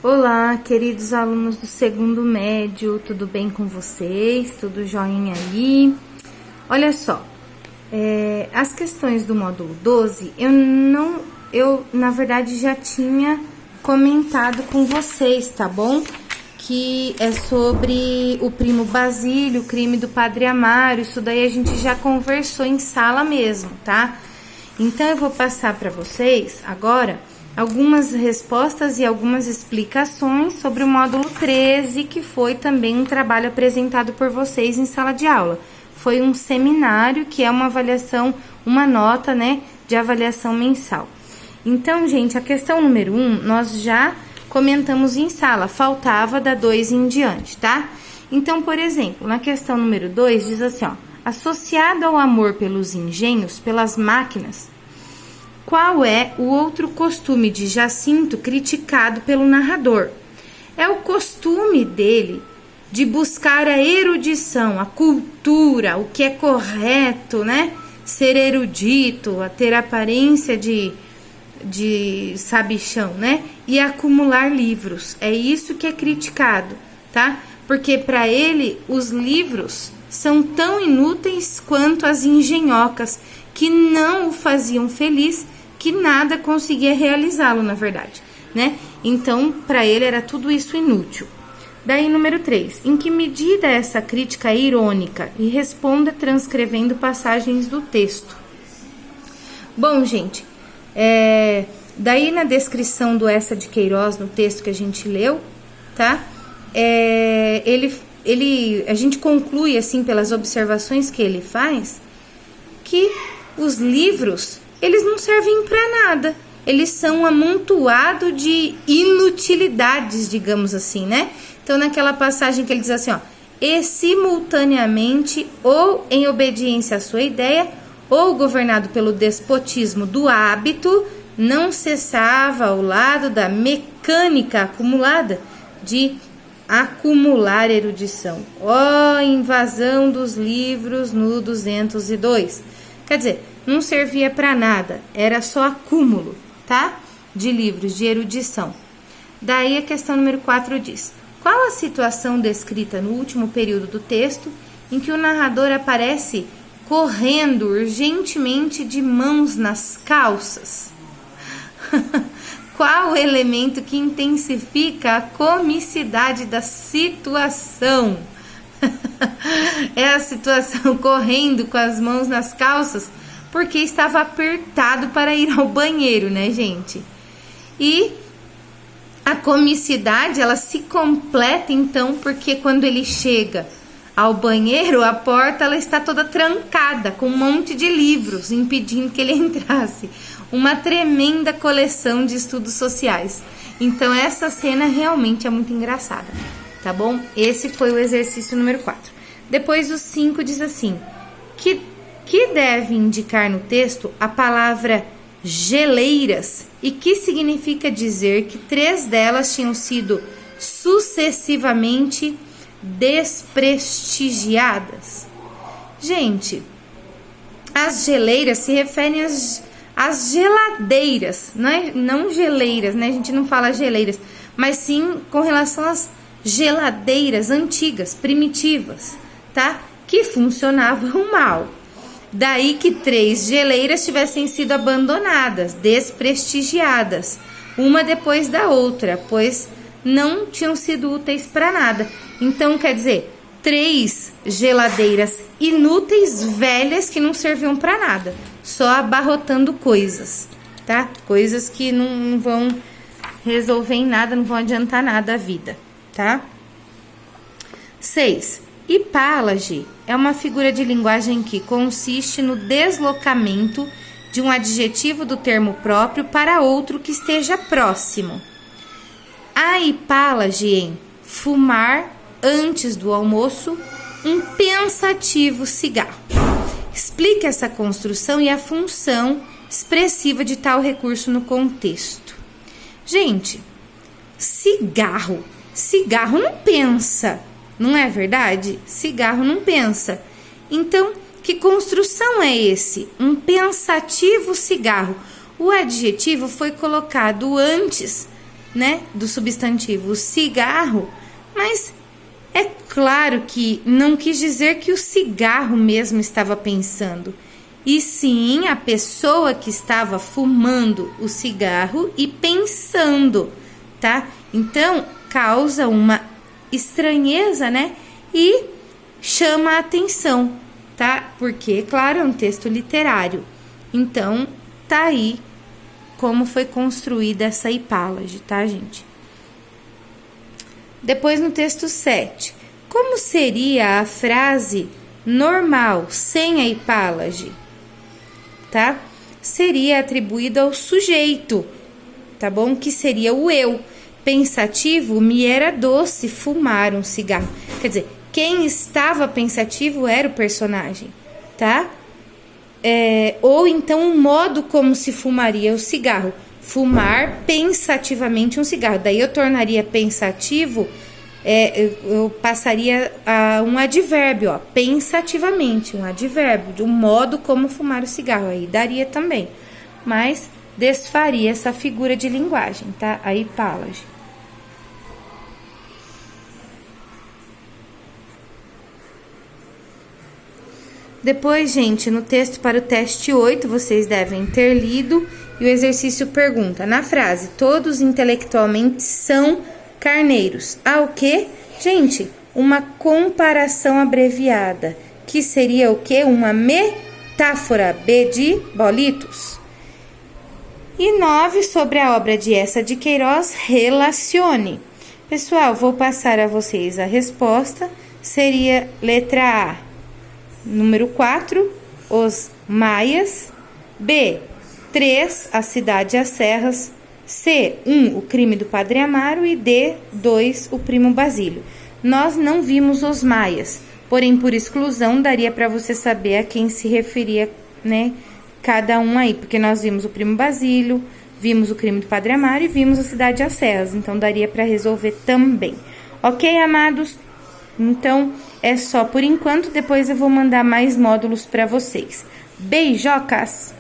Olá, queridos alunos do segundo médio, tudo bem com vocês? Tudo joinha aí? Olha só, as questões do módulo 12, eu na verdade já tinha comentado com vocês, tá bom? Que é sobre o primo Basílio, o crime do Padre Amaro, isso daí a gente já conversou em sala mesmo, tá? Então eu vou passar para vocês agora algumas respostas e algumas explicações sobre o módulo 13, que foi também um trabalho apresentado por vocês em sala de aula. Foi um seminário que é uma avaliação, uma nota, né, de avaliação mensal. Então, gente, a questão número 1, nós já comentamos em sala, faltava da 2 em diante, tá? Então, por exemplo, na questão número 2, diz assim, ó, associado ao amor pelos engenhos, pelas máquinas, qual é o outro costume de Jacinto criticado pelo narrador? É o costume dele de buscar a erudição, a cultura, o que é correto, né? Ser erudito, a ter aparência de sabichão, né? E acumular livros. É isso que é criticado, tá? Porque para ele os livros são tão inúteis quanto as engenhocas que não o faziam feliz, que nada conseguia realizá-lo, na verdade, né? Então, para ele era tudo isso inútil. Daí, número 3. Em que medida essa crítica é irônica? E responda transcrevendo passagens do texto. Bom, gente, daí na descrição do Eça de Queiroz, no texto que a gente leu, tá? A gente conclui, assim, pelas observações que ele faz, que os livros, eles não servem para nada. Eles são um amontoado de inutilidades, digamos assim, né? Então, naquela passagem que ele diz assim, ó, e simultaneamente, ou em obediência à sua ideia, ou governado pelo despotismo do hábito, não cessava ao lado da mecânica acumulada de acumular erudição. Ó, invasão dos livros no 202. Quer dizer, não servia para nada, era só acúmulo, tá? De livros, de erudição. Daí a questão número 4 diz: qual a situação descrita no último período do texto em que o narrador aparece correndo urgentemente de mãos nas calças? Qual o elemento que intensifica a comicidade da situação? É a situação correndo com as mãos nas calças porque estava apertado para ir ao banheiro, né, gente? E a comicidade, ela se completa, então, porque quando ele chega ao banheiro, a porta ela está toda trancada, com um monte de livros, impedindo que ele entrasse. Uma tremenda coleção de estudos sociais. Então, essa cena realmente é muito engraçada, tá bom? Esse foi o exercício número 4. Depois, o 5 diz assim, que deve indicar no texto a palavra geleiras e que significa dizer que 3 delas tinham sido sucessivamente desprestigiadas. Gente, as geleiras se referem às geladeiras, não geleiras, né? A gente não fala geleiras, mas sim com relação às geladeiras antigas, primitivas, tá? Que funcionavam mal. Daí que 3 geleiras tivessem sido abandonadas, desprestigiadas, uma depois da outra, pois não tinham sido úteis para nada. Então, quer dizer, 3 geladeiras inúteis, velhas, que não serviam para nada, só abarrotando coisas, tá? Coisas que não vão resolver em nada, não vão adiantar nada a vida, tá? 6. Hipálage é uma figura de linguagem que consiste no deslocamento de um adjetivo do termo próprio para outro que esteja próximo. A hipálage em fumar antes do almoço um pensativo cigarro. Explique essa construção e a função expressiva de tal recurso no contexto. Gente, cigarro não pensa. Não é verdade? Cigarro não pensa. Então, que construção é esse? Um pensativo cigarro. O adjetivo foi colocado antes né, do substantivo cigarro, mas é claro que não quis dizer que o cigarro mesmo estava pensando, e sim a pessoa que estava fumando o cigarro e pensando, tá? Então, causa uma estranheza, né? E chama a atenção, tá? Porque, claro, é um texto literário. Então, tá aí como foi construída essa hipálage, tá, gente? Depois, no texto 7, como seria a frase normal sem a hipálage? Tá? Seria atribuído ao sujeito, tá bom? Que seria o eu. Pensativo, me era doce fumar um cigarro. Quer dizer, quem estava pensativo era o personagem, tá? Ou então o modo como se fumaria o cigarro. Fumar pensativamente um cigarro. Daí eu tornaria pensativo, eu passaria a um advérbio, ó, pensativamente, um advérbio, de um modo como fumar o cigarro. Aí daria também, mas desfaria essa figura de linguagem, tá? A hipálage. Depois, gente, no texto para o teste 8, vocês devem ter lido, e o exercício pergunta, na frase, todos intelectualmente são carneiros. O quê? Gente, uma comparação abreviada, que seria o quê? Uma metáfora, B de bolitos. E 9, sobre a obra de Eça de Queiroz, relacione. Pessoal, vou passar a vocês a resposta, seria letra A, número 4, os maias, B, 3, a cidade e as serras, C, 1, o crime do Padre Amaro e D, 2, o primo Basílio. Nós não vimos os maias, porém por exclusão daria para você saber a quem se referia, né, cada um aí, porque nós vimos o primo Basílio, vimos o crime do Padre Amaro e vimos a cidade e as serras, então daria para resolver também. Ok, amados? Então, é só por enquanto, depois eu vou mandar mais módulos para vocês. Beijocas!